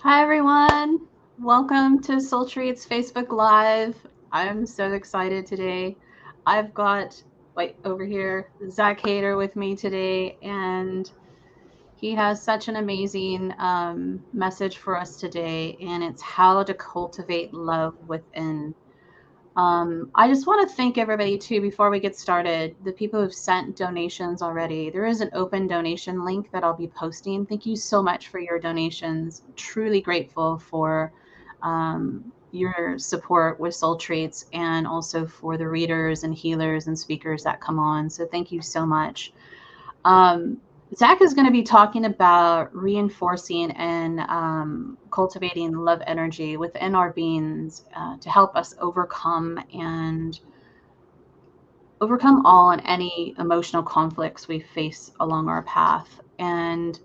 Hi, everyone. Welcome to Soul Treats Facebook Live. I'm so excited today. I've got, wait, over here, Zach Hayter with me today, and he has such an amazing message for us today, and it's how to cultivate love within. I just want to thank everybody too before we get started. The people who've sent donations already. There is an open donation link that I'll be posting. Thank you so much for your donations. Truly grateful for your support with Soul Treats and also for the readers and healers and speakers that come on. So thank you so much. Um, Zach is going to be talking about reinforcing and cultivating love energy within our beings to help us overcome all and any emotional conflicts we face along our path. And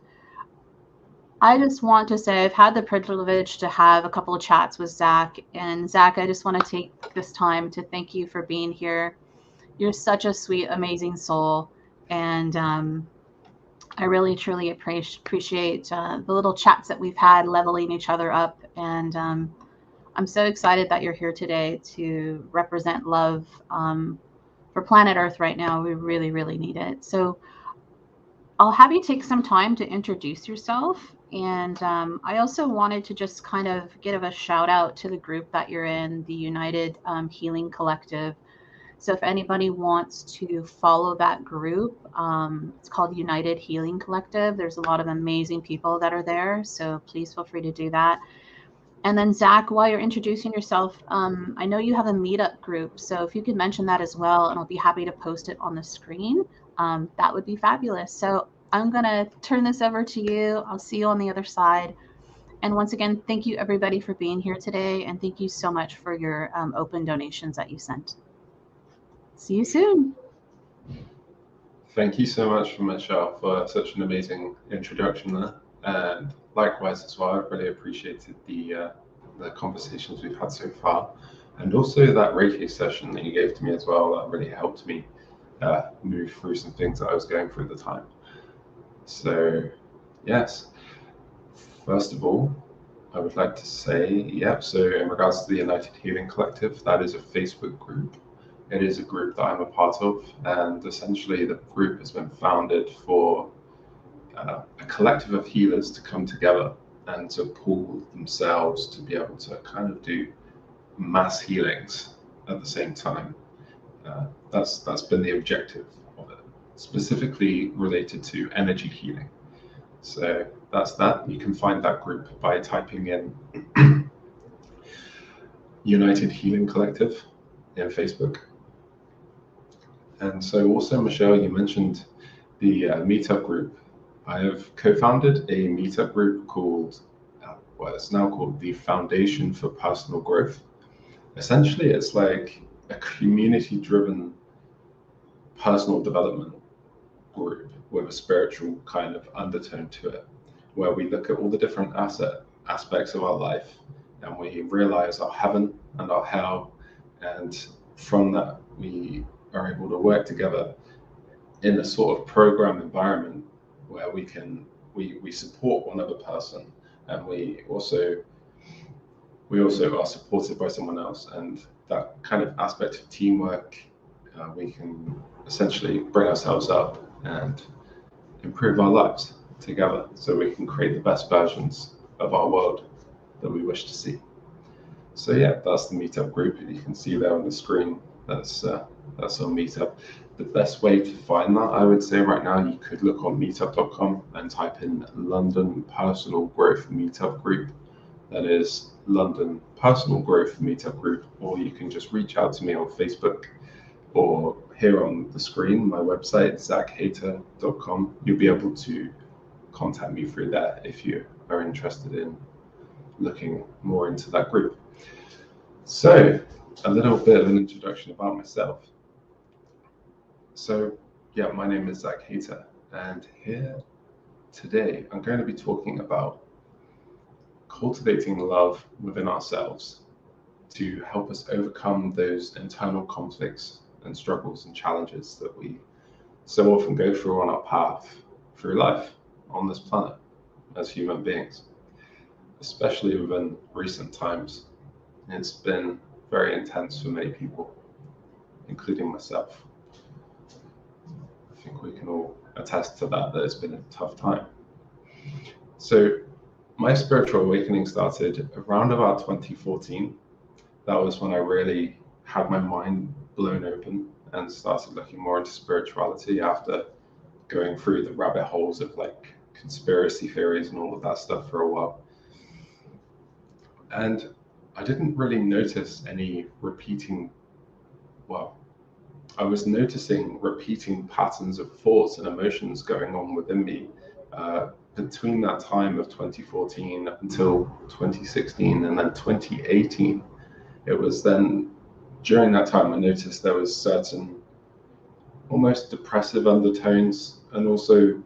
I just want to say I've had the privilege to have a couple of chats with Zach. And Zach, I just want to take this time to thank you for being here. You're such a sweet, amazing soul. And I really, truly appreciate the little chats that we've had, leveling each other up. And I'm so excited that you're here today to represent love for planet Earth right now. We really, really need it. So I'll have you take some time to introduce yourself. And I also wanted to just kind of give a shout out to the group that you're in, the United Healing Collective. So if anybody wants to follow that group, it's called United Healing Collective. There's a lot of amazing people that are there. So please feel free to do that. And then Zach, while you're introducing yourself, I know you have a meetup group. So if you could mention that as well, and I'll be happy to post it on the screen, that would be fabulous. So I'm going to turn this over to you. I'll see you on the other side. And once again, thank you everybody for being here today. And thank you so much for your open donations that you sent. See you soon. Thank you so much, Michelle, for such an amazing introduction there. And likewise as well, I've really appreciated the conversations we've had so far. And also that Reiki session that you gave to me as well, that really helped me move through some things that I was going through at the time. So, yes, first of all, I would like to say, so in regards to the United Healing Collective, that is a Facebook group. It is a group that I'm a part of, and essentially the group has been founded for a collective of healers to come together and to pool themselves to be able to kind of do mass healings at the same time. That's been the objective of it, specifically related to energy healing. So that's that. You can find that group by typing in United Healing Collective in Facebook. And so also, Michelle, you mentioned the meetup group. I have co-founded a meetup group called, well, it's now called the Foundation for Personal Growth. Essentially, it's like a community-driven personal development group with a spiritual kind of undertone to it, where we look at all the different aspects of our life and we realize our heaven and our hell, and from that we are able to work together in a sort of program environment where we support one other person, and we also are supported by someone else, and that kind of aspect of teamwork, we can essentially bring ourselves up and improve our lives together so we can create the best versions of our world that we wish to see. So yeah, that's the meetup group. You can see there on the screen. That's our meetup. The best way to find that, I would say right now, you could look on meetup.com and type in London Personal Growth Meetup Group. That is London Personal Growth Meetup Group, or you can just reach out to me on Facebook or here on the screen, my website, zachhayter.com. You'll be able to contact me through there if you are interested in looking more into that group. So, a little bit of an introduction about myself. So, yeah, my name is Zach Hayter, and here today I'm going to be talking about cultivating love within ourselves to help us overcome those internal conflicts and struggles and challenges that we so often go through on our path through life on this planet as human beings. especially within recent times. It's been very intense for many people, including myself. I think we can all attest to that it's been a tough time. So my spiritual awakening started around about 2014. That was when I really had my mind blown open and started looking more into spirituality after going through the rabbit holes of like conspiracy theories and all of that stuff for a while. And I didn't really notice any I was noticing repeating patterns of thoughts and emotions going on within me between that time of 2014 up until 2016 and then 2018. It was then during that time I noticed there was certain almost depressive undertones and also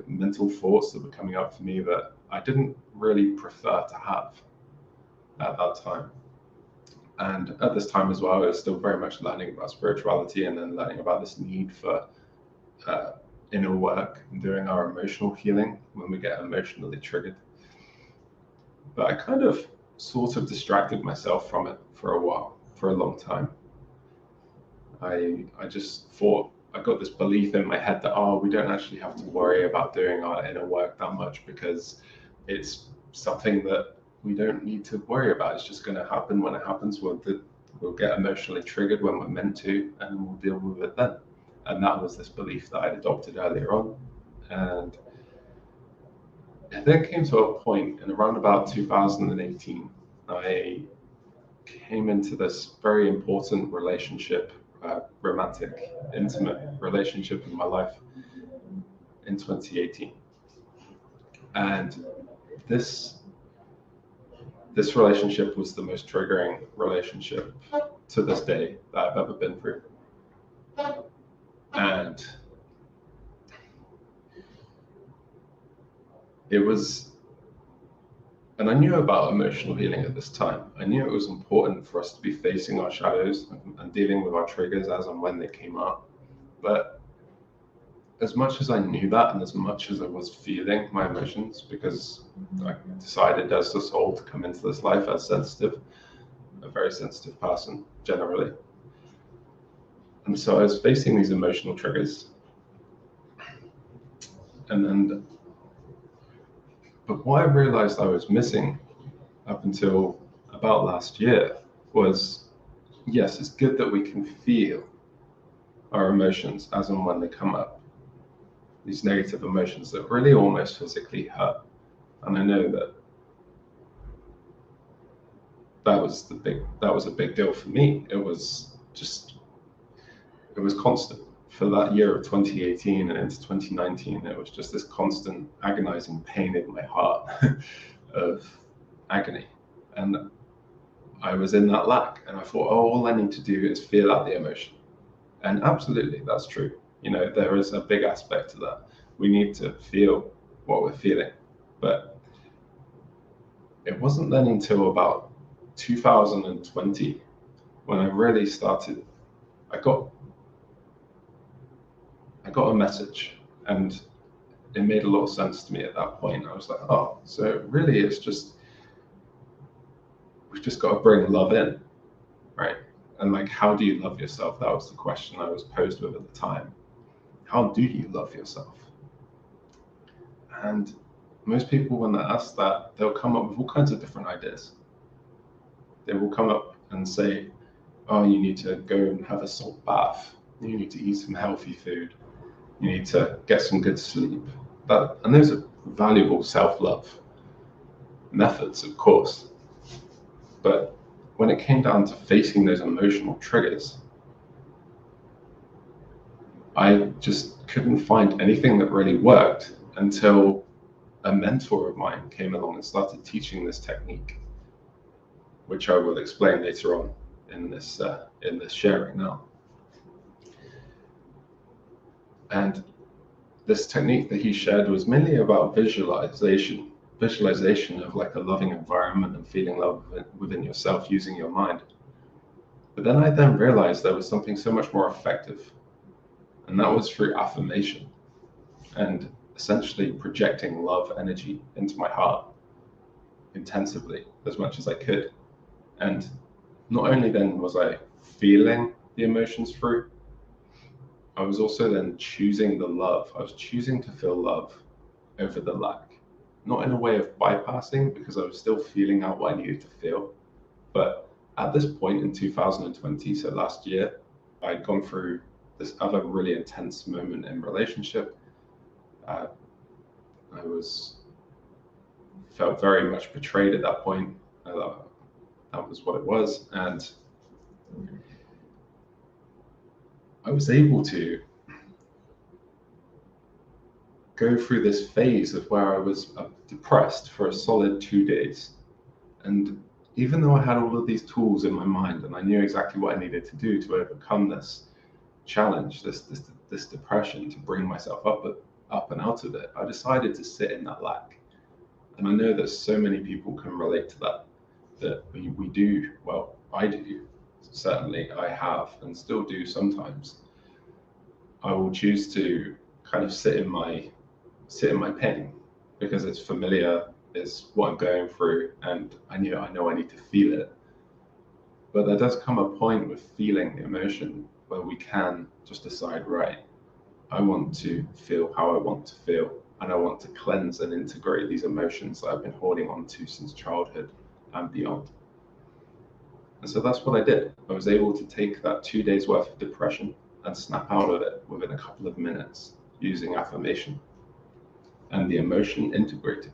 mental thoughts that were coming up for me that I didn't really prefer to have at that time. And at this time as well, I was still very much learning about spirituality and then learning about this need for inner work and doing our emotional healing when we get emotionally triggered. But I kind of sort of distracted myself from it for a while, for a long time. I just thought, I got this belief in my head that, we don't actually have to worry about doing our inner work that much because it's something that we don't need to worry about. It's just going to happen when it happens. We'll get emotionally triggered when we're meant to, and we'll deal with it then. And that was this belief that I'd adopted earlier on. And it then came to a point in around about 2018, I came into this very important relationship, romantic, intimate relationship in my life in 2018. And this relationship was the most triggering relationship to this day that I've ever been through. And I knew about emotional healing at this time. I knew it was important for us to be facing our shadows and dealing with our triggers as and when they came up. But as much as I knew that, and as much as I was feeling my emotions, because I decided as a soul to come into this life as sensitive, a very sensitive person generally. And so I was facing these emotional triggers. But what I realized I was missing up until about last year was, yes, it's good that we can feel our emotions as and when they come up. These negative emotions that really almost physically hurt. And I know that was a big deal for me. It was constant for that year of 2018 and into 2019. It was just this constant agonizing pain in my heart of agony. And I was in that lack, and I thought, all I need to do is feel out the emotion. And absolutely, that's true. There is a big aspect to that. We need to feel what we're feeling. But it wasn't then until about 2020 when I really started, I got a message, and it made a lot of sense to me at that point. I was like, so really we've just got to bring love in, right? And like, how do you love yourself? That was the question I was posed with at the time. How do you love yourself? And most people, when they're asked that, they'll come up with all kinds of different ideas. They will come up and say, you need to go and have a salt bath. You need to eat some healthy food. You need to get some good sleep. And those are valuable self-love methods, of course. But when it came down to facing those emotional triggers, I just couldn't find anything that really worked until a mentor of mine came along and started teaching this technique, which I will explain later on in this sharing now. And this technique that he shared was mainly about visualization of like a loving environment and feeling love within yourself using your mind. But then I realized there was something so much more effective, and that was through affirmation. And essentially projecting love energy into my heart intensively as much as I could. And not only then was I feeling the emotions through, I was also then choosing the love. I was choosing to feel love over the lack. Not in a way of bypassing, because I was still feeling out what I needed to feel. But at this point in 2020, so last year, I'd gone through this other really intense moment in relationship. I felt very much betrayed at that point. That was what it was. And I was able to go through this phase of where I was depressed for a solid 2 days. And even though I had all of these tools in my mind and I knew exactly what I needed to do to overcome this challenge, this depression, to bring myself up and out of it, I decided to sit in that lack. And I know that so many people can relate to that we do, well, I do, certainly I have and still do sometimes. I will choose to kind of sit in my pain because it's familiar, it's what I'm going through, and I know I need to feel it. But there does come a point with feeling the emotion where we can just decide, right, I want to feel how I want to feel, and I want to cleanse and integrate these emotions that I've been holding on to since childhood and beyond. And so that's what I did. I was able to take that 2 days worth of depression and snap out of it within a couple of minutes using affirmation. And the emotion integrated.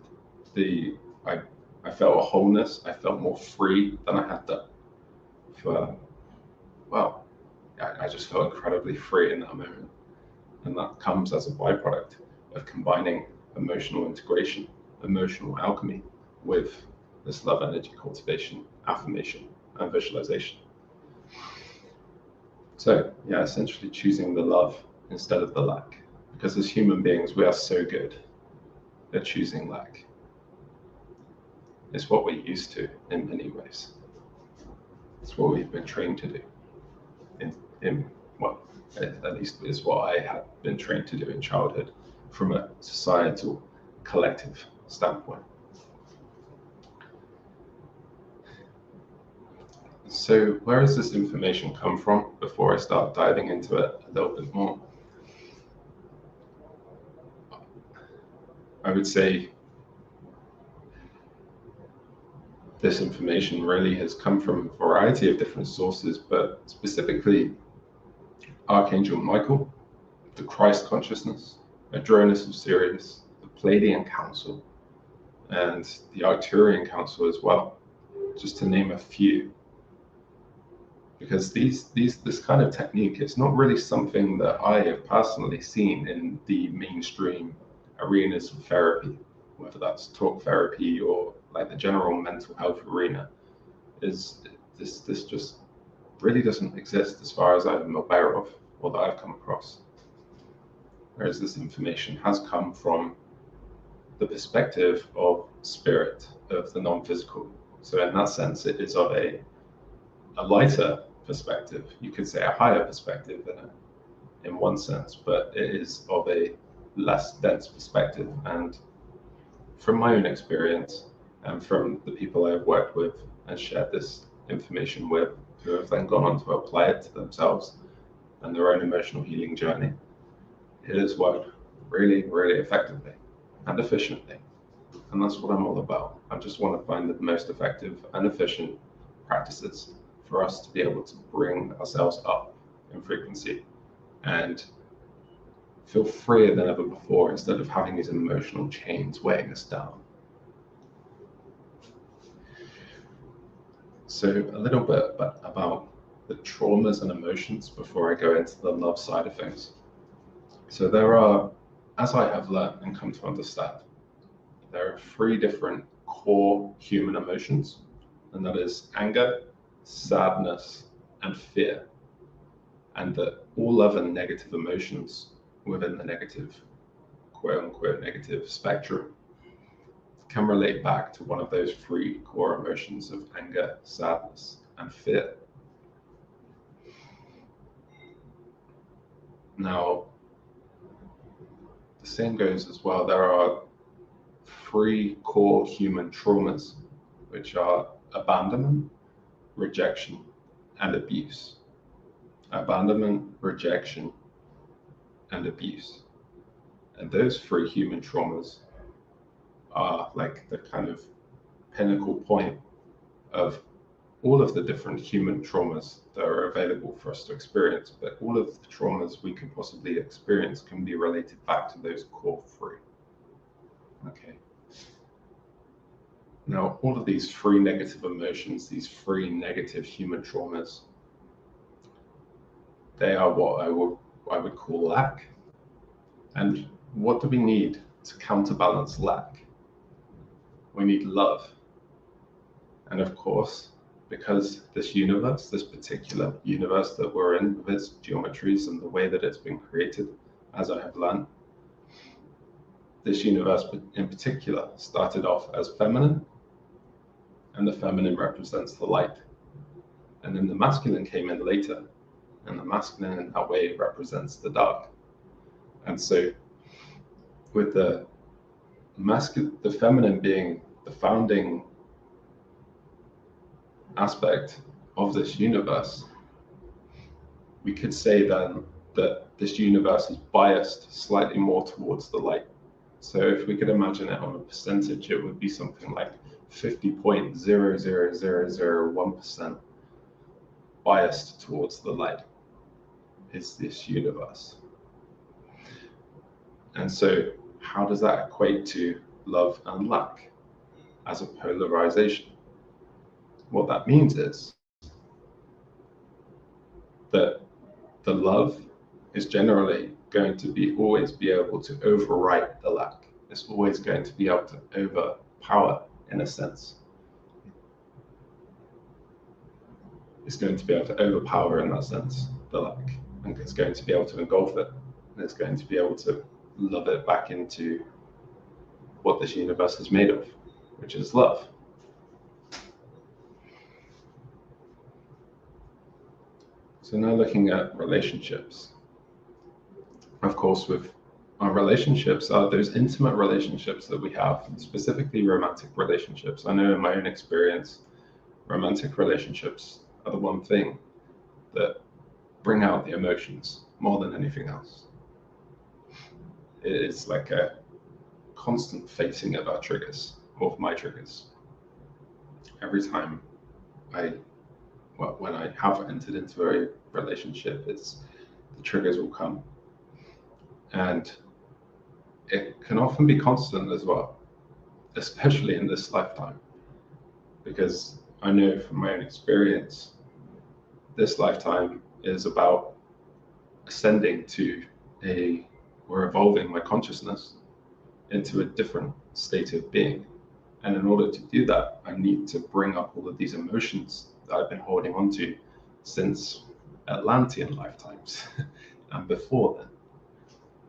I felt a wholeness. I felt more free than I had done. Well, I just felt incredibly free in that moment. And that comes as a byproduct of combining emotional integration, emotional alchemy, with this love energy cultivation, affirmation, and visualization. So, yeah, essentially choosing the love instead of the lack. Because as human beings, we are so good at choosing lack. It's what we're used to in many ways. It's what we've been trained to do. Well, at least is what I had been trained to do in childhood from a societal, collective standpoint. So where does this information come from before I start diving into it a little bit more? I would say this information really has come from a variety of different sources, but specifically Archangel Michael, the Christ consciousness, Adronis of Sirius, the Pleiadian Council, and the Arcturian Council as well, just to name a few. Because this kind of technique is not really something that I have personally seen in the mainstream arenas of therapy, whether that's talk therapy or like the general mental health arena. Is this just really doesn't exist as far as I'm aware of or that I've come across. Whereas this information has come from the perspective of spirit, of the non-physical. So in that sense, it is of a lighter perspective. You could say a higher perspective in one sense, but it is of a less dense perspective. And from my own experience and from the people I've worked with and shared this information with, who have then gone on to apply it to themselves and their own emotional healing journey, it has worked really, really effectively and efficiently. And that's what I'm all about. I just want to find the most effective and efficient practices for us to be able to bring ourselves up in frequency and feel freer than ever before instead of having these emotional chains weighing us down. So a little bit about the traumas and emotions before I go into the love side of things. So there are, as I have learned and come to understand, there are 3 different core human emotions, and that is anger, sadness, and fear. And that all other negative emotions within the negative, quote unquote, negative spectrum can relate back to one of those 3 core emotions of anger, sadness, and fear. Now, the same goes as well. There are 3 core human traumas, which are abandonment, rejection, and abuse. Abandonment, rejection, and abuse. And those 3 human traumas are like the kind of pinnacle point of all of the different human traumas that are available for us to experience. But all of the traumas we could possibly experience can be related back to those core 3. Okay. Now, all of these 3 negative emotions, these 3 negative human traumas, they are what I would call lack. And what do we need to counterbalance lack? We need love. And of course, because this universe, this particular universe that we're in, with its geometries and the way that it's been created, as I have learned, this universe in particular started off as feminine, and the feminine represents the light. And then the masculine came in later, and the masculine in that way represents the dark. And so with the feminine being the founding aspect of this universe, we could say then that this universe is biased slightly more towards the light. So if we could imagine it on a percentage, it would be something like 50.00001% biased towards the light is this universe. And so how does that equate to love and lack as a polarization? What that means is that the love is generally going to always be able to overwrite the lack. It's always going to be able to overpower, in a sense. It's going to be able to overpower, in that sense, the lack. And it's going to be able to engulf it. And it's going to be able to love it back into what this universe is made of, which is love. So now looking at relationships. Of course, with our relationships are those intimate relationships that we have, specifically romantic relationships. I know in my own experience, romantic relationships are the one thing that bring out the emotions more than anything else. It is like a constant facing of our triggers, or of my triggers. Every time when I have entered into a relationship, the triggers will come. And it can often be constant as well, especially in this lifetime, because I know from my own experience, this lifetime is about ascending to or evolving my consciousness into a different state of being. And in order to do that, I need to bring up all of these emotions that I've been holding on to since Atlantean lifetimes and before then.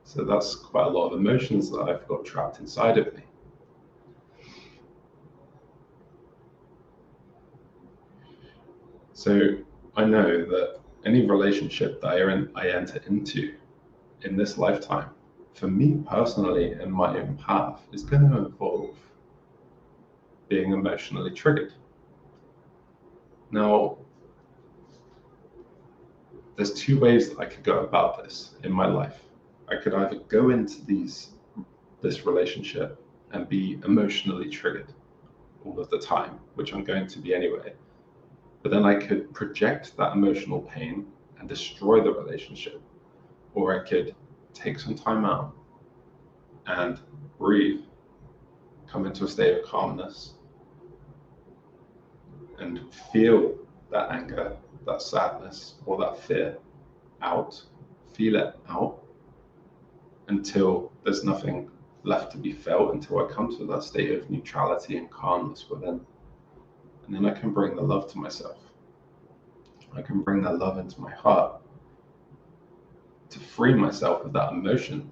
So that's quite a lot of emotions that I've got trapped inside of me. So I know that any relationship that I enter into in this lifetime, for me personally in my own path, is going to involve being emotionally triggered. Now, there's 2 ways that I could go about this in my life. I could either go into this relationship and be emotionally triggered all of the time, which I'm going to be anyway. But then I could project that emotional pain and destroy the relationship. Or I could take some time out and breathe, come into a state of calmness, and feel that anger, that sadness, or that fear out, feel it out until there's nothing left to be felt, until I come to that state of neutrality and calmness within. And then I can bring the love to myself. I can bring that love into my heart to free myself of that emotion.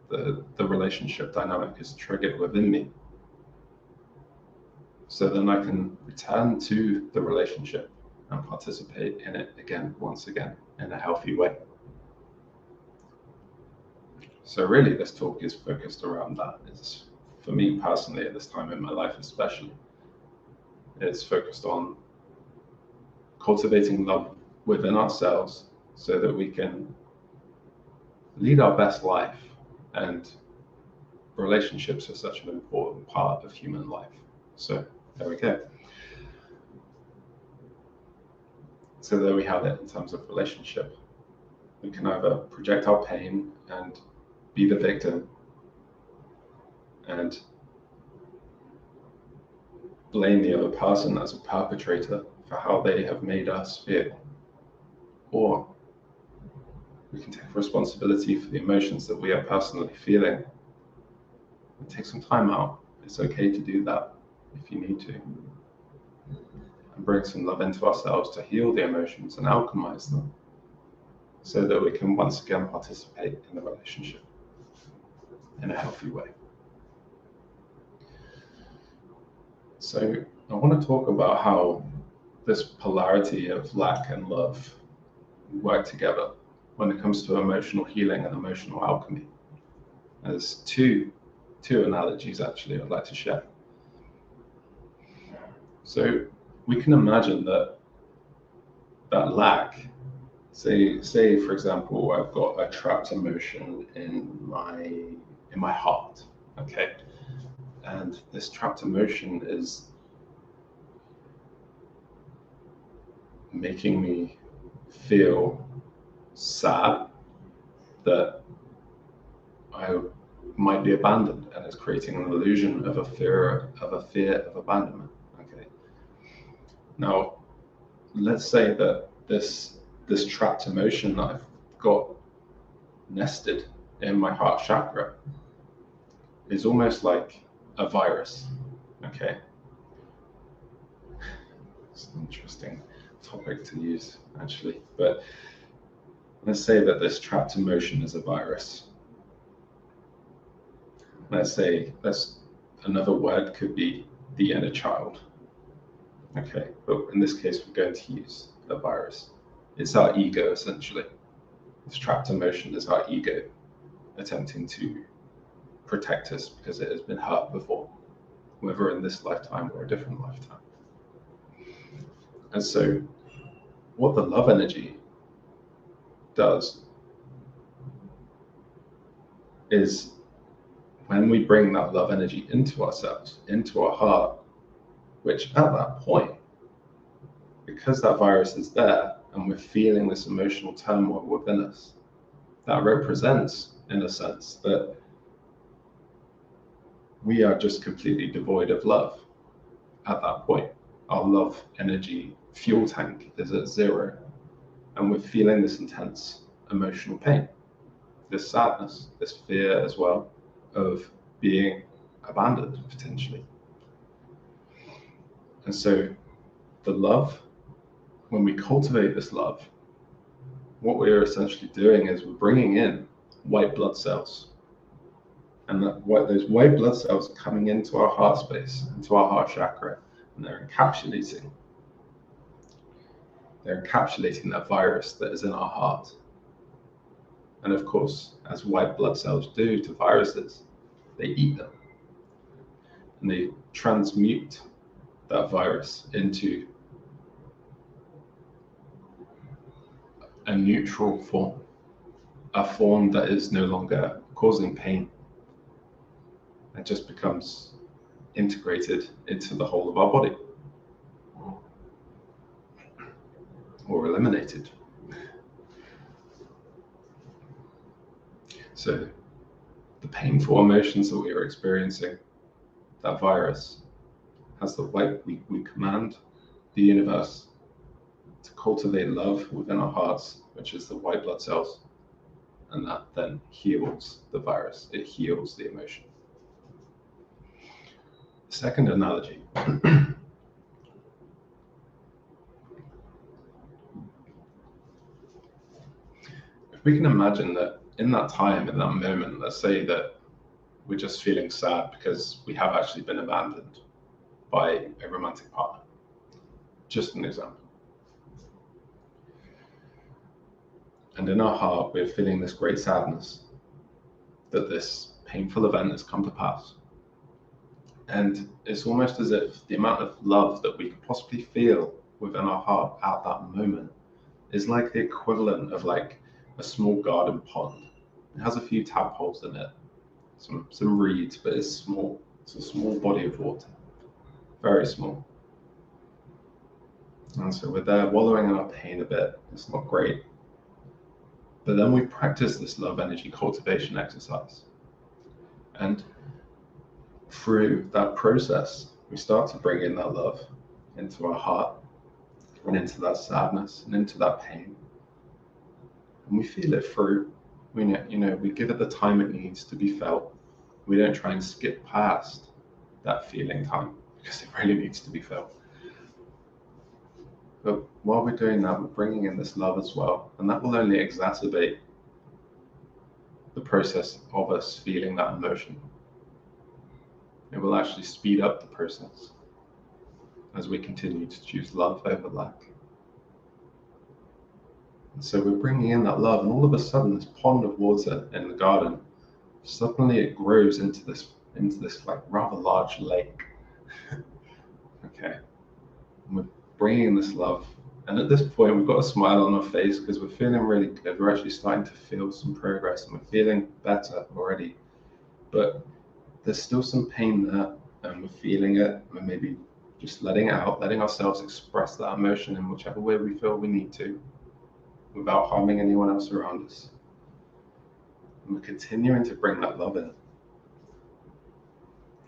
The relationship dynamic is triggered within me. So then I can return to the relationship and participate in it again, once again, in a healthy way. So really, this talk is focused around that. It's, for me personally, at this time in my life especially, it's focused on cultivating love within ourselves so that we can lead our best life. And relationships are such an important part of human life. So there we go. So there we have it in terms of relationship. We can either project our pain and be the victim and blame the other person as a perpetrator for how they have made us feel, or we can take responsibility for the emotions that we are personally feeling and take some time out. It's okay to do that if you need to, and bring some love into ourselves to heal the emotions and alchemize them so that we can once again participate in the relationship in a healthy way. So I want to talk about how this polarity of lack and love work together when it comes to emotional healing and emotional alchemy. There's two analogies actually I'd like to share. So we can imagine that lack, say for example, I've got a trapped emotion in my heart, okay, and this trapped emotion is making me feel sad that I might be abandoned, and it's creating an illusion of a fear of abandonment. Okay. Now, let's say that this trapped emotion that I've got nested in my heart chakra is almost like a virus. Okay. It's an interesting topic to use, actually, but let's say that this trapped emotion is a virus. Let's say another word could be the inner child. Okay, but in this case, we're going to use a virus. It's our ego, essentially. This trapped emotion is our ego attempting to protect us because it has been hurt before, whether in this lifetime or a different lifetime. And so, what the love energy does is when we bring that love energy into ourselves, into our heart, which at that point, because that virus is there and we're feeling this emotional turmoil within us, that represents, in a sense, that we are just completely devoid of love at that point. Our love energy fuel tank is at zero, and we're feeling this intense emotional pain, this sadness, this fear as well of being abandoned potentially. And so the love, when we cultivate this love, what we're essentially doing is we're bringing in white blood cells. And those white blood cells are coming into our heart space, into our heart chakra, and they're encapsulating that virus that is in our heart. And of course, as white blood cells do to viruses, they eat them. And they transmute that virus into a neutral form, a form that is no longer causing pain. It just becomes integrated into the whole of our body, or eliminated. So the painful emotions that we are experiencing, that virus has the white, we command the universe to cultivate love within our hearts, which is the white blood cells, and that then heals the virus. It heals the emotion. Second analogy. If we can imagine that in that time, in that moment, let's say that we're just feeling sad because we have actually been abandoned by a romantic partner. Just an example. And in our heart, we're feeling this great sadness. that this painful event has come to pass. And it's almost as if the amount of love that we could possibly feel within our heart at that moment is like the equivalent of like a small garden pond. It has a few tadpoles in it, some reeds, but it's small. It's a small body of water, very small. And so we're there wallowing in our pain a bit. It's not great. But then we practice this love energy cultivation exercise. And through that process, we start to bring in that love into our heart and into that sadness and into that pain. And we feel it through. We give it the time it needs to be felt. We don't try and skip past that feeling time because it really needs to be felt. But while we're doing that, we're bringing in this love as well, and that will only exacerbate the process of us feeling that emotion. It will actually speed up the process as we continue to choose love over lack. And so we're bringing in that love, and all of a sudden, this pond of water in the garden, suddenly it grows into this like rather large lake. Okay, and we're bringing in this love, and at this point, we've got a smile on our face because we're feeling really good. We're actually starting to feel some progress, and we're feeling better already. But there's still some pain there, and we're feeling it. We're maybe just letting it out, letting ourselves express that emotion in whichever way we feel we need to, without harming anyone else around us. And we're continuing to bring that love in.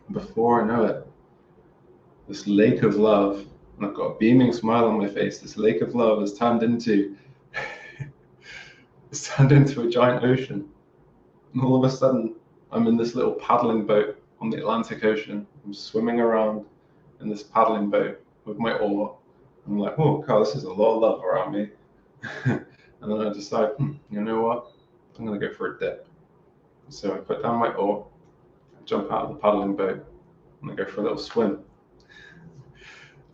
And before I know it, this lake of love, and I've got a beaming smile on my face, this lake of love has turned into it's turned into a giant ocean. And all of a sudden, I'm in this little paddling boat on the Atlantic Ocean. I'm swimming around in this paddling boat with my oar. I'm like, oh, God, this is a lot of love around me. And then I decide, you know what? I'm going to go for a dip. So I put down my oar, jump out of the paddling boat, and I go for a little swim.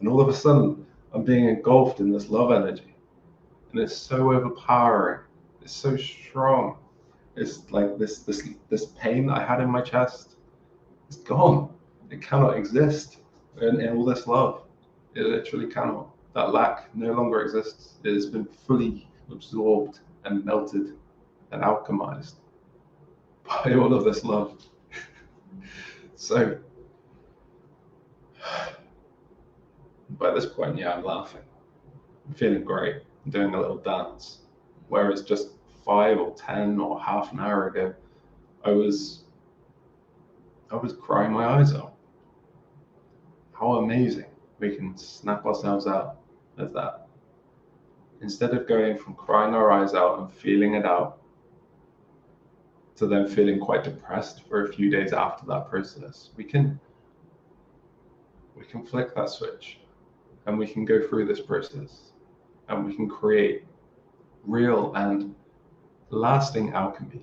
And all of a sudden, I'm being engulfed in this love energy. And it's so overpowering. It's so strong. It's like this pain that I had in my chest. It's gone. It cannot exist in all this love. It literally cannot. That lack no longer exists. It has been fully absorbed and melted and alchemized by all of this love. So by this point, yeah, I'm laughing. I'm feeling great. I'm doing a little dance. Whereas just 5 or 10 or half an hour ago, I was crying my eyes out. How amazing we can snap ourselves out of that. Instead of going from crying our eyes out and feeling it out to then feeling quite depressed for a few days after that process, we can flick that switch and we can go through this process and we can create real and lasting alchemy,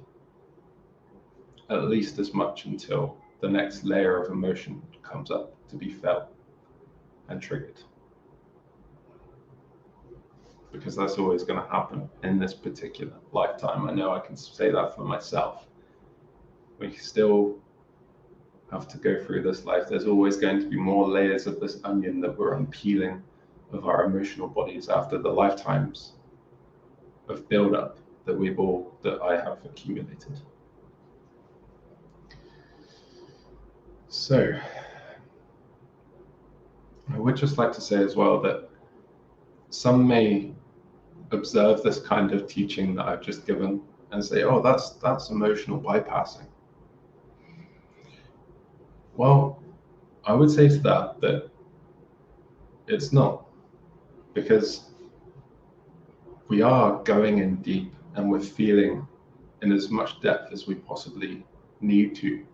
at least as much until the next layer of emotion comes up to be felt and triggered. Because that's always going to happen in this particular lifetime. I know I can say that for myself. We still have to go through this life. There's always going to be more layers of this onion that we're unpeeling of our emotional bodies after the lifetimes of build-up that I have accumulated. So I would just like to say as well that some may observe this kind of teaching that I've just given and say, oh, that's emotional bypassing. Well, I would say to that it's not, because we are going in deep and we're feeling in as much depth as we possibly need to.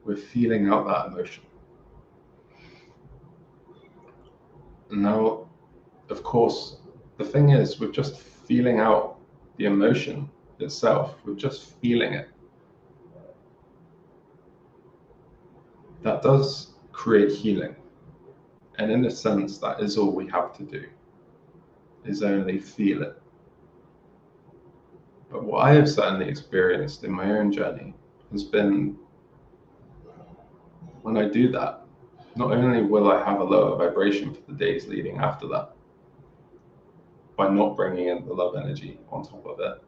We're feeling out that emotion. Now, of course, the thing is, we're just feeling out the emotion itself. We're just feeling it. That does create healing. And in a sense, that is all we have to do, is only feel it. But what I have certainly experienced in my own journey has been, when I do that, not only will I have a lower vibration for the days leading after that, by not bringing in the love energy on top of it,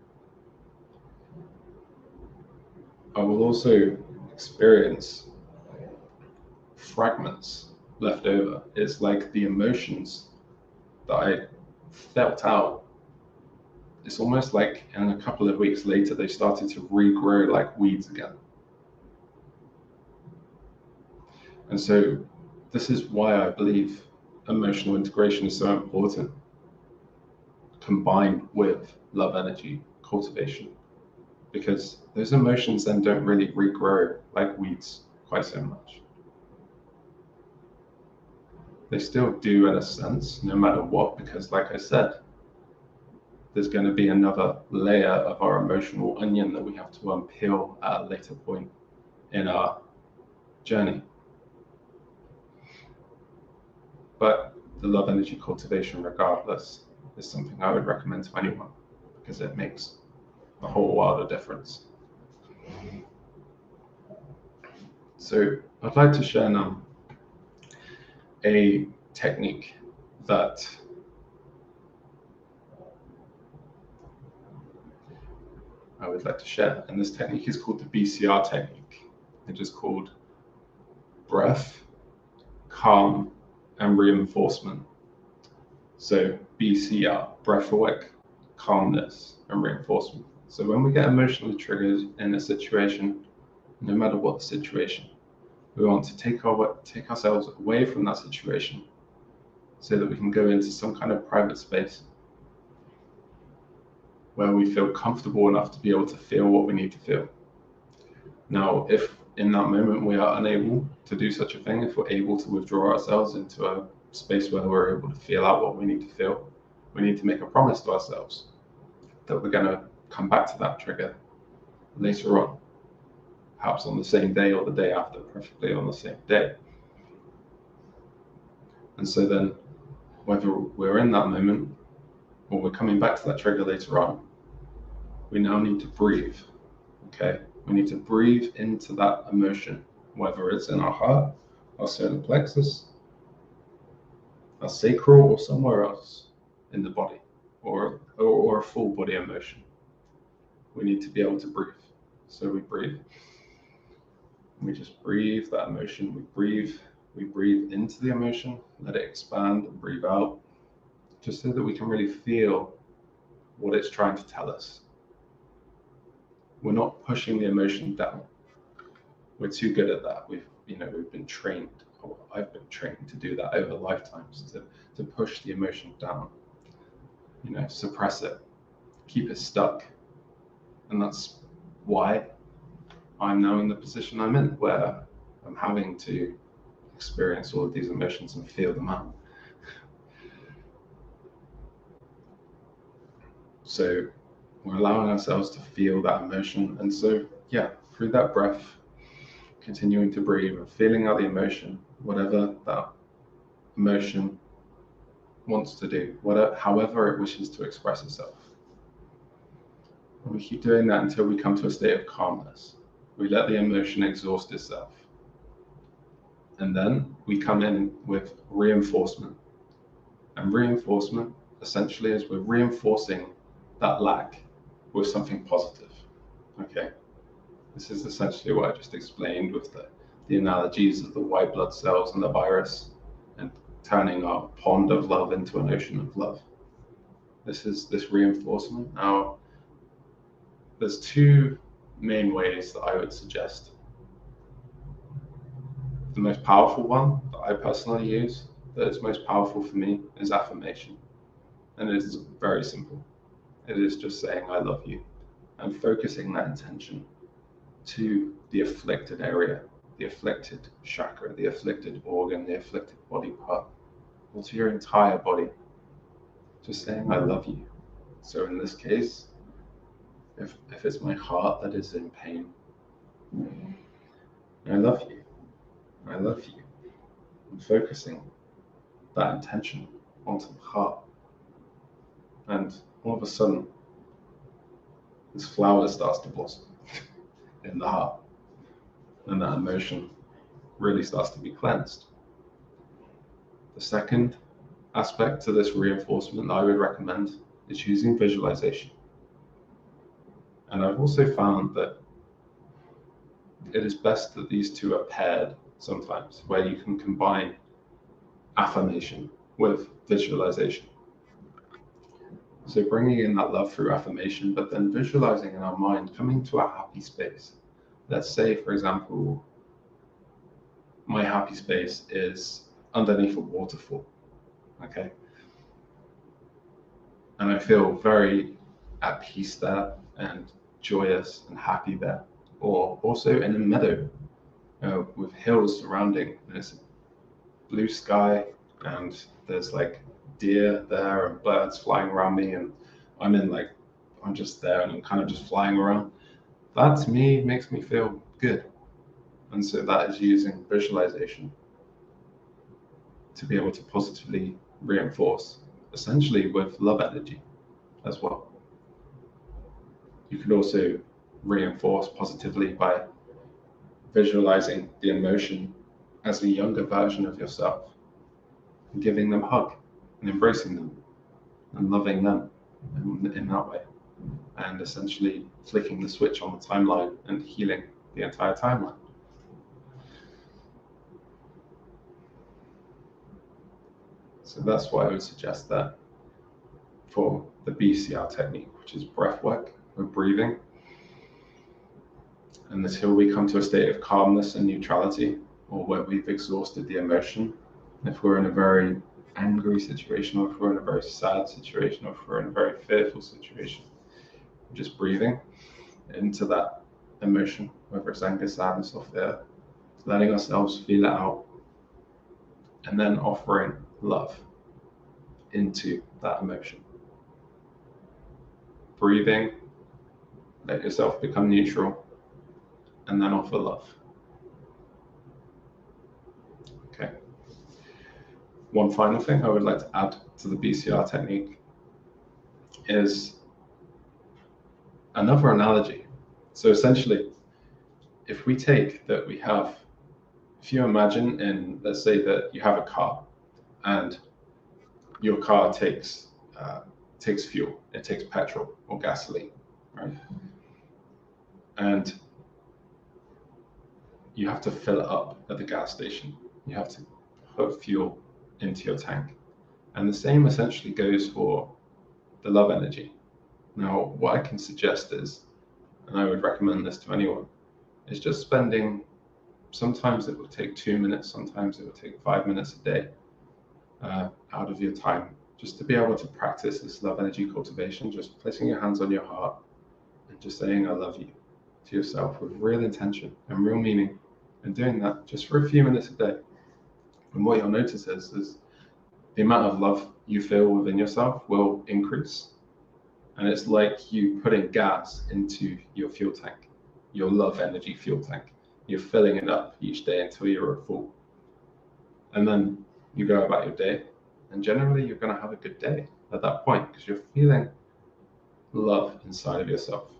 I will also experience fragments left over. It's like the emotions that I felt out. It's almost like in a couple of weeks later, they started to regrow like weeds again. And so this is why I believe emotional integration is so important, combined with love energy cultivation, because those emotions then don't really regrow like weeds quite so much. They still do in a sense, no matter what, because like I said, there's going to be another layer of our emotional onion that we have to unpeel at a later point in our journey. But the love energy cultivation, regardless, is something I would recommend to anyone because it makes a whole world of difference. So I'd like to share now a technique that I would like to share. And this technique is called the BCR technique. It is called breath, calm, and reinforcement. So BCR, breathwork, calmness, and reinforcement. So when we get emotionally triggered in a situation, no matter what the situation, we want to take ourselves away from that situation so that we can go into some kind of private space where we feel comfortable enough to be able to feel what we need to feel. Now, if in that moment we are unable to do such a thing, if we're able to withdraw ourselves into a space where we're able to feel out what we need to feel, we need to make a promise to ourselves that we're going to come back to that trigger later on, perhaps on the same day or the day after, preferably on the same day. And so then, whether we're in that moment or we're coming back to that trigger later on, we now need to breathe. Okay, we need to breathe into that emotion, whether it's in our heart, our solar plexus, our sacral, or somewhere else in the body, or a full body emotion. We need to be able to breathe. So we breathe. We just breathe that emotion. We breathe into the emotion, let it expand, and breathe out, just so that we can really feel what it's trying to tell us. We're not pushing the emotion down. We're too good at that. We've been trained. I've been trained to do that over lifetimes, to push the emotion down, suppress it, keep it stuck. And that's why I'm now in the position I'm in, where I'm having to experience all of these emotions and feel them out. So we're allowing ourselves to feel that emotion. And so, yeah, through that breath, continuing to breathe and feeling out the emotion, whatever that emotion wants to do, however it wishes to express itself. And we keep doing that until we come to a state of calmness. We let the emotion exhaust itself. And then we come in with reinforcement. And reinforcement essentially is we're reinforcing that lack with something positive. Okay. This is essentially what I just explained with the analogies of the white blood cells and the virus, and turning our pond of love into an ocean of love. This is this reinforcement. Now, there's two main ways that I would suggest. The most powerful one that I personally use, that is most powerful for me, is affirmation. And it is very simple. It is just saying, I love you, and focusing that intention to the afflicted area, the afflicted chakra, the afflicted organ, the afflicted body part, or to your entire body. Just saying, I love you. So in this case, if it's my heart that is in pain, I love you. I love you. I'm focusing that intention onto the heart. And all of a sudden, this flower starts to blossom in the heart. and that emotion really starts to be cleansed. The second aspect to this reinforcement that I would recommend is using visualization. And I've also found that it is best that these two are paired sometimes, where you can combine affirmation with visualization. So bringing in that love through affirmation, but then visualizing in our mind, coming to a happy space. Let's say, for example, my happy space is underneath a waterfall, okay? And I feel very at peace there and joyous and happy there. Or also in a meadow with hills surrounding, and it's blue sky, and there's like deer there and birds flying around me, and I'm just there and I'm kind of just flying around. That to me makes me feel good. And so that is using visualization to be able to positively reinforce, essentially with love energy as well. You can also reinforce positively by visualizing the emotion as a younger version of yourself, and giving them a hug and embracing them and loving them in that way, and essentially flicking the switch on the timeline and healing the entire timeline. So that's why I would suggest that for the BCR technique, which is breath work with breathing. And until we come to a state of calmness and neutrality, or where we've exhausted the emotion, if we're in a very angry situation, or if we're in a very sad situation, or if we're in a very fearful situation, just breathing into that emotion, whether it's anger, sadness, or fear, letting ourselves feel it out, and then offering love into that emotion. Breathing, let yourself become neutral, and then offer love. Okay. One final thing I would like to add to the BCR technique is another analogy. So essentially, if we take that we have, if you imagine in, let's say that you have a car and your car takes fuel, it takes petrol or gasoline, right? And you have to fill it up at the gas station. You have to put fuel into your tank. And the same essentially goes for the love energy. Now, what I can suggest is, and I would recommend this to anyone, is just spending, sometimes it will take 2 minutes, sometimes it will take 5 minutes a day out of your time, just to be able to practice this love energy cultivation, just placing your hands on your heart and just saying, I love you to yourself with real intention and real meaning, and doing that just for a few minutes a day. And what you'll notice is the amount of love you feel within yourself will increase. And it's like you putting gas into your fuel tank, your love energy fuel tank. You're filling it up each day until you're full. And then you go about your day, and generally you're going to have a good day at that point because you're feeling love inside of yourself.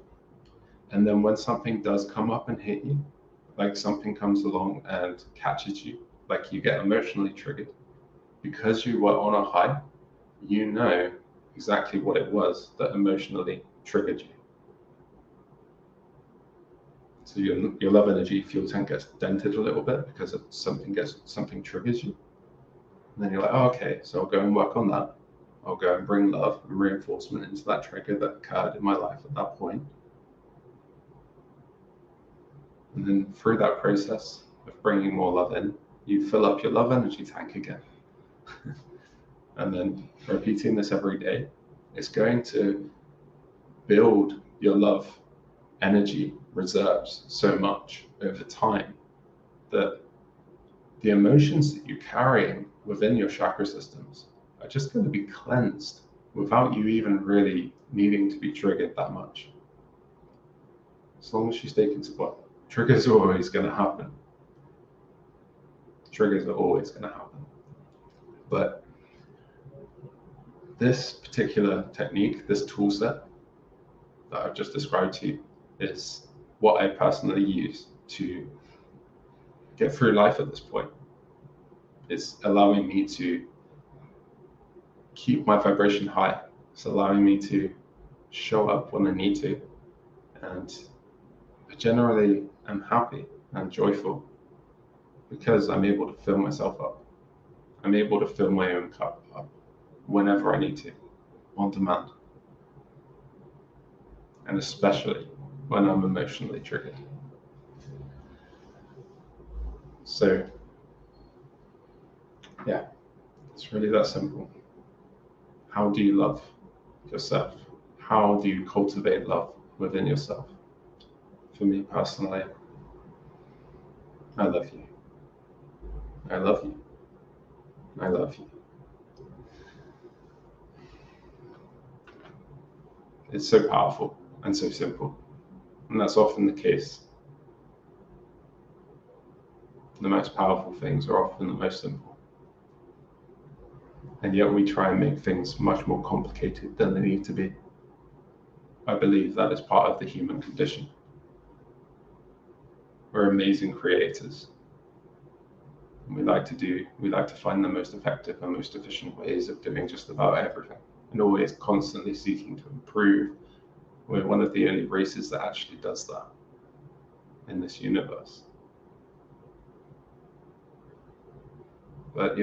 And then when something does come up and hit you, like something comes along and catches you, like you get emotionally triggered, because you were on a high, you know exactly what it was that emotionally triggered you. So your love energy fuel tank gets dented a little bit because something triggers you. And then you're like, oh, okay, so I'll go and work on that. I'll go and bring love and reinforcement into that trigger that occurred in my life at that point. And then through that process of bringing more love in, you fill up your love energy tank again. And then repeating this every day, it's going to build your love energy reserves so much over time that the emotions that you're carrying within your chakra systems are just going to be cleansed without you even really needing to be triggered that much. As long as you stay consistent, triggers are always going to happen. Triggers are always going to happen. But this particular technique, this tool set that I've just described to you, is what I personally use to get through life at this point. It's allowing me to keep my vibration high. It's allowing me to show up when I need to. And I generally am happy and joyful because I'm able to fill myself up. I'm able to fill my own cup up whenever I need to, on demand. And especially when I'm emotionally triggered. So, yeah, it's really that simple. How do you love yourself? How do you cultivate love within yourself? For me personally, I love you. I love you. I love you. It's so powerful and so simple. And that's often the case. The most powerful things are often the most simple. And yet we try and make things much more complicated than they need to be. I believe that is part of the human condition. We're amazing creators. And we like to find the most effective and most efficient ways of doing just about everything, and always constantly seeking to improve. We're one of the only races that actually does that in this universe. But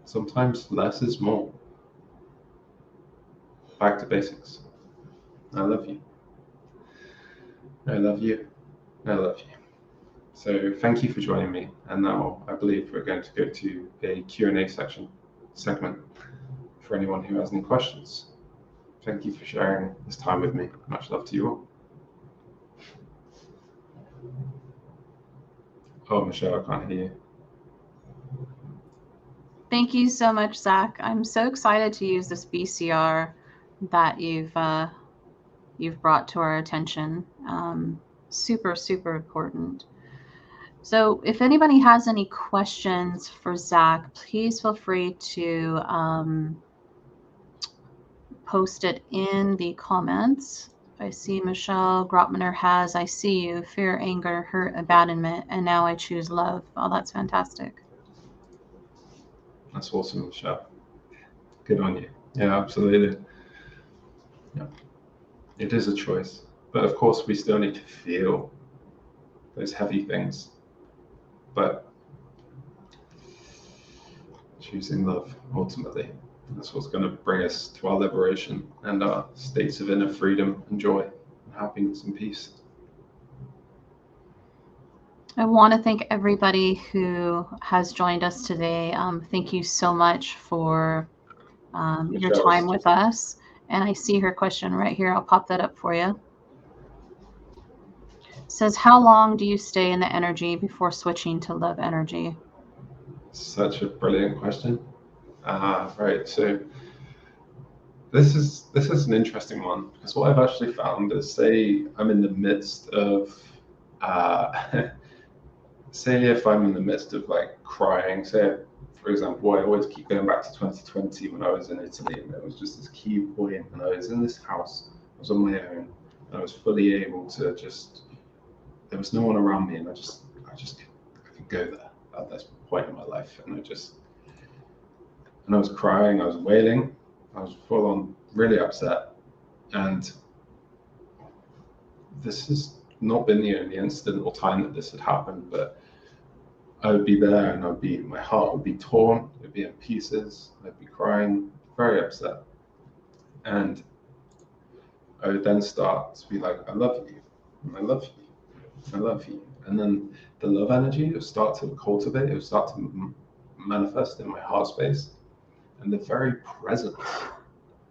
sometimes less is more. Back to basics. I love you. I love you. I love you. So thank you for joining me. And now I believe we're going to go to a Q&A segment for anyone who has any questions. Thank you for sharing this time with me. Much love to you all. Oh, Michelle, I can't hear you. Thank you so much, Zach. I'm so excited to use this BCR that you've brought to our attention. Super, super important. So if anybody has any questions for Zach, please feel free to post it in the comments. I see Michelle Grotmaner has, I see you, fear, anger, hurt, abandonment, and now I choose love. Oh, that's fantastic. That's awesome, Michelle. Good on you. Yeah, absolutely. Yeah. It is a choice. But of course, we still need to feel those heavy things. But choosing love, ultimately, that's what's going to bring us to our liberation and our states of inner freedom and joy and happiness and peace. I want to thank everybody who has joined us today. Thank you so much for your time with us. And I see her question right here. I'll pop that up for you. It says, how long do you stay in the energy before switching to love energy? Such a brilliant question. Right, so this is an interesting one, because what I've actually found is, say I'm in the midst of say if I'm in the midst of like crying, say for example, I always keep going back to 2020 when I was in Italy, and there was just this key point, and I was in this house, I was on my own, and I was fully able to just, there was no one around me, and I could go there at this point in my life, and I was crying, I was wailing, I was full on really upset, and this has not been the only instant or time that this had happened, but I would be there and my heart would be torn, it would be in pieces, I'd be crying, very upset. And I would then start to be like, I love you, I love you, I love you. And then the love energy would start to cultivate, it would start to manifest in my heart space. And the very presence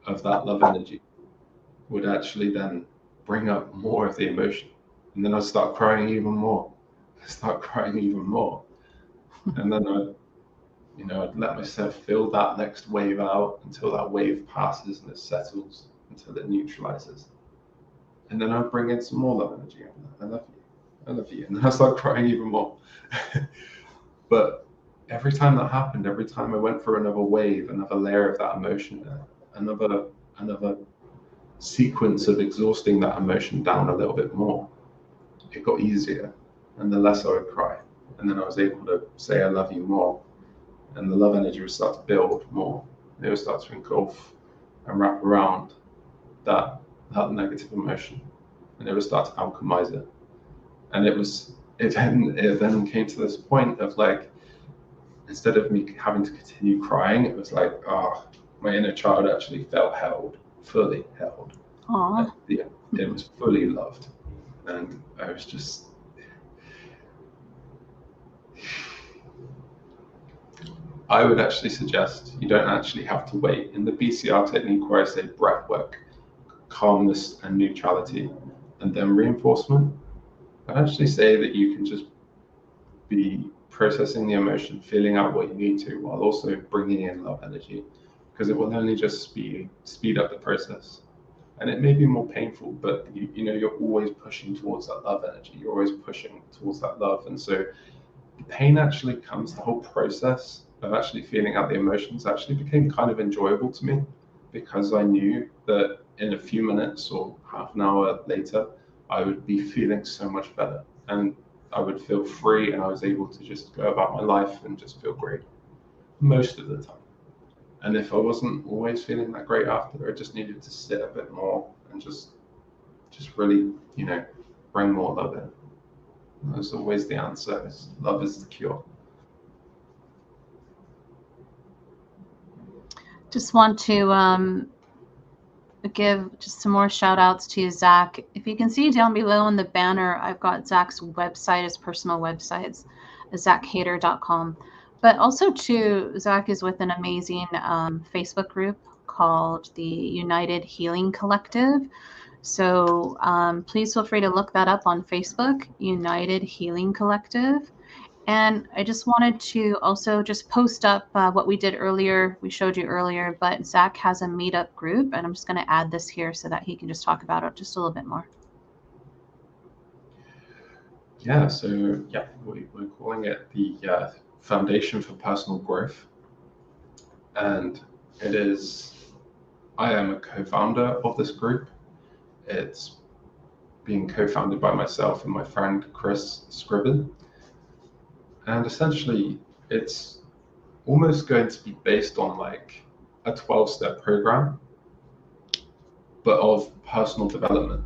of that love energy would actually then bring up more of the emotion. And then I'd start crying even more, And then I'd let myself feel that next wave out until that wave passes and it settles, until it neutralizes. And then I'd bring in some more love energy. I love you. I love you. And then I start crying even more. But every time that happened, every time I went through another wave, another layer of that emotion, another sequence of exhausting that emotion down a little bit more, it got easier and the less I would cry. And then I was able to say I love you more, and the love energy would start to build more. It would start to engulf and wrap around that negative emotion, and it would start to alchemize it. And it then came to this point of like, instead of me having to continue crying, it was like, my inner child actually felt held, fully held. Aw. Yeah, it was fully loved, and I was just. I would actually suggest you don't actually have to wait. In the BCR technique, where I say breath work, calmness and neutrality, and then reinforcement, I'd actually say that you can just be processing the emotion, feeling out what you need to, while also bringing in love energy, because it will only just speed up the process. And it may be more painful, but you're always pushing towards that love energy. You're always pushing towards that love, and so the pain actually comes. The whole process of actually feeling out the emotions actually became kind of enjoyable to me, because I knew that in a few minutes or half an hour later, I would be feeling so much better, and I would feel free, and I was able to just go about my life and just feel great most of the time. And if I wasn't always feeling that great after, I just needed to sit a bit more and just really, bring more love in. That's always the answer. Love is the cure. Just want to give just some more shout outs to Zach. If you can see down below in the banner, I've got Zach's website, his personal websites, zachhayter.com. But also too, Zach is with an amazing Facebook group called the United Healing Collective. So please feel free to look that up on Facebook, United Healing Collective. And I just wanted to also just post up what we did earlier. We showed you earlier, but Zach has a meetup group, and I'm just going to add this here so that he can just talk about it just a little bit more. Yeah, so we're calling it the Foundation for Personal Growth. And I am a co-founder of this group. It's being co-founded by myself and my friend Chris Scriven. And essentially, it's almost going to be based on like a 12-step program, but of personal development.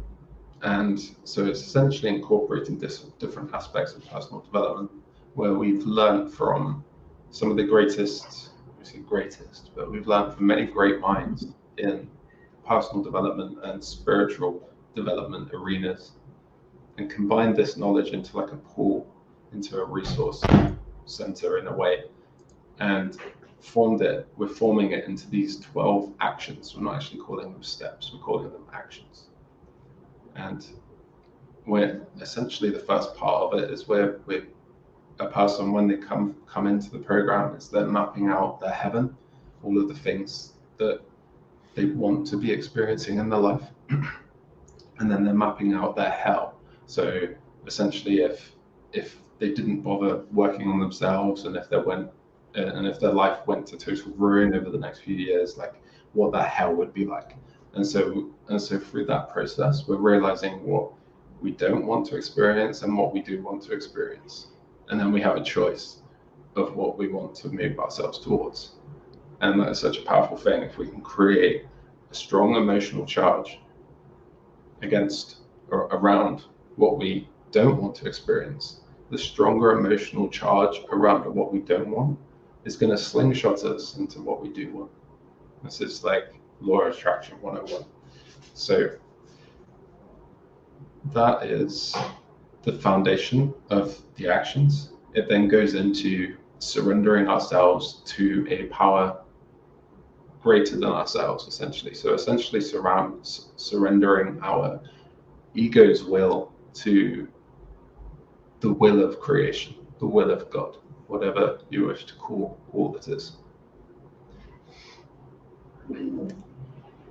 And so it's essentially incorporating different aspects of personal development, where we've learned from some of the greatest, but we've learned from many great minds in personal development and spiritual development arenas, and combined this knowledge into like a pool, into a resource center in a way, and we're forming it into these 12 actions. We're not actually calling them steps, we're calling them actions. And we're essentially, the first part of it is where a person, when they come into the program, is they're mapping out their heaven, all of the things that they want to be experiencing in their life, and then they're mapping out their hell. So essentially, if they didn't bother working on themselves, and if their life went to total ruin over the next few years, like what that hell would be like. And so through that process, we're realizing what we don't want to experience and what we do want to experience. And then we have a choice of what we want to move ourselves towards. And that is such a powerful thing. If we can create a strong emotional charge against or around what we don't want to experience, the stronger emotional charge around what we don't want is going to slingshot us into what we do want. This is like law of attraction 101. So that is the foundation of the actions. It then goes into surrendering ourselves to a power greater than ourselves, essentially. So essentially surrendering our ego's will to the will of creation, the will of God, whatever you wish to call all that is.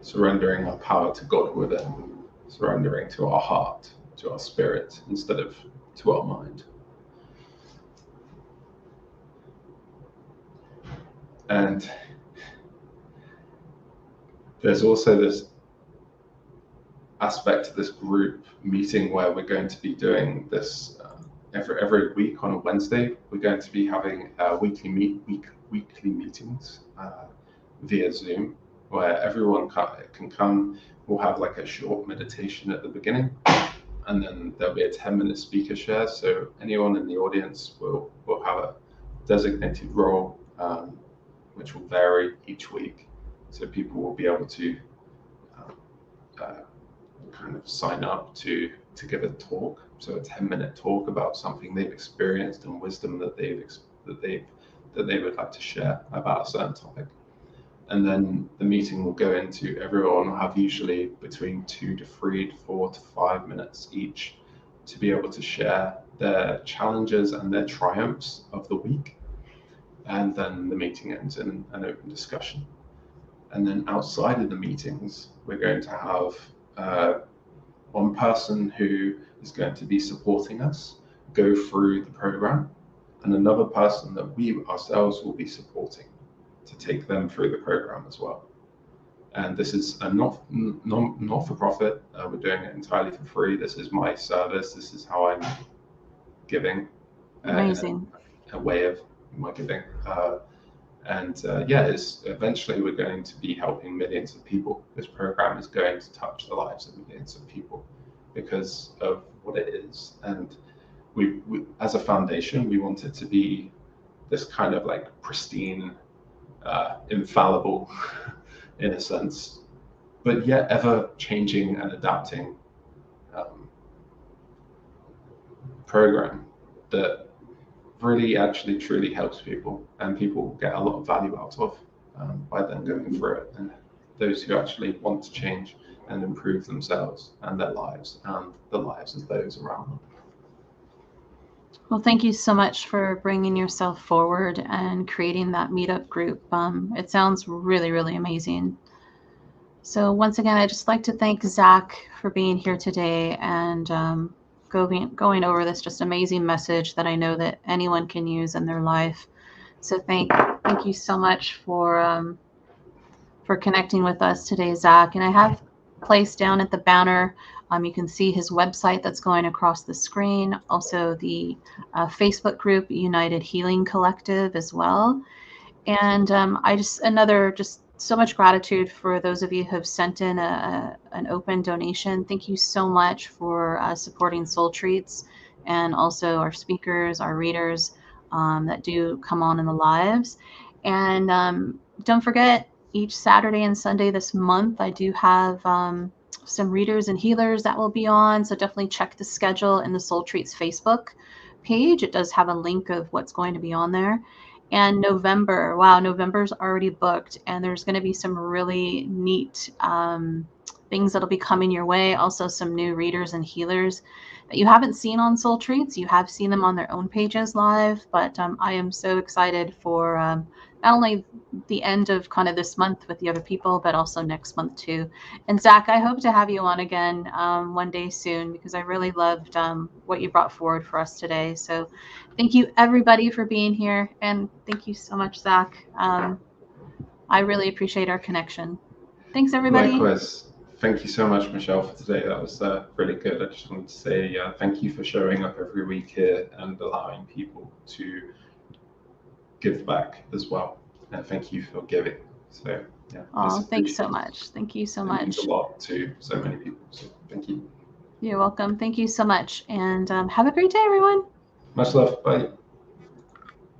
Surrendering our power to God within, surrendering to our heart, to our spirit, instead of to our mind. And there's also this aspect to this group meeting where we're going to be doing this every week on a Wednesday, we're going to be having weekly meetings via Zoom, where everyone can come. We'll have like a short meditation at the beginning, and then there'll be a 10-minute speaker share. So anyone in the audience will have a designated role, which will vary each week. So people will be able to kind of sign up to give a talk. So a 10-minute talk about something they've experienced and wisdom that they would like to share about a certain topic. And then the meeting will go into, everyone will have usually between 2 to 3 to 4 to 5 minutes each to be able to share their challenges and their triumphs of the week. And then the meeting ends in an open discussion. And then outside of the meetings, we're going to have one person who is going to be supporting us go through the program, and another person that we ourselves will be supporting to take them through the program as well. And this is a not-for-profit. We're doing it entirely for free. This is my service. This is how I'm giving. Amazing. A way of my giving. It's eventually we're going to be helping millions of people. This program is going to touch the lives of millions of people because of what it is. And we as a foundation, we want it to be this kind of like pristine, infallible in a sense, but yet ever changing and adapting program that really actually truly helps people, and people get a lot of value out of by them going through it, and those who actually want to change and improve themselves and their lives and the lives of those around them. Well, thank you so much for bringing yourself forward and creating that meetup group. It sounds really, really amazing. So once again, I'd just like to thank Zach for being here today and going over this just amazing message that I know that anyone can use in their life. So thank you so much for connecting with us today, Zach. And I have placed down at the banner, you can see his website that's going across the screen, also the Facebook group, United Healing Collective as well. And I just so much gratitude for those of you who have sent in an open donation. Thank you so much for supporting Soul Treats, and also our speakers, our readers that do come on in the lives. And don't forget, each Saturday and Sunday this month, I do have some readers and healers that will be on. So definitely check the schedule in the Soul Treats Facebook page. It does have a link of what's going to be on there. And November's already booked, and there's going to be some really neat things that'll be coming your way. Also, some new readers and healers that you haven't seen on Soul Treats. You have seen them on their own pages live, but I am so excited for not only the end of kind of this month with the other people, but also next month too. And Zach, I hope to have you on again one day soon, because I really loved what you brought forward for us today. So thank you everybody for being here. And thank you so much, Zach. I really appreciate our connection. Thanks, everybody. Likewise. Thank you so much, Michelle, for today. That was really good. I just wanted to say thank you for showing up every week here and allowing people to give back as well. And thank you for giving. So, yeah. Oh, thanks so much. Thank you so much. It means a lot to so many people. So, thank you. You're welcome. Thank you so much. And have a great day, everyone. Much love. Bye.